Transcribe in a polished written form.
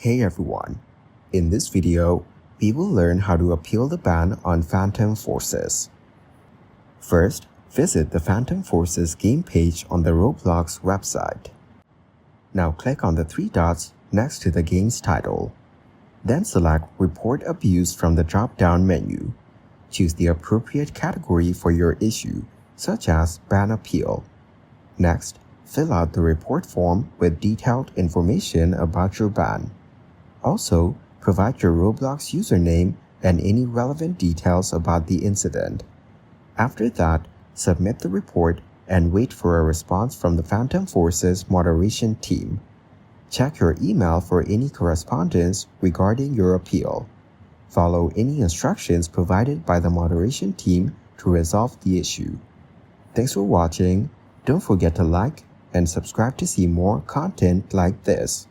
Hey everyone! In this video, we will learn how to appeal the ban on Phantom Forces. First, visit the Phantom Forces game page on the Roblox website. Now click on the three dots next to the game's title. Then select Report Abuse from the drop-down menu. Choose the appropriate category for your issue, such as Ban Appeal. Next, fill out the report form with detailed information about your ban. Also, provide your Roblox username and any relevant details about the incident. After that, submit the report and wait for a response from the Phantom Forces moderation team. Check your email for any correspondence regarding your appeal. Follow any instructions provided by the moderation team to resolve the issue. Thanks for watching. Don't forget to like and subscribe to see more content like this.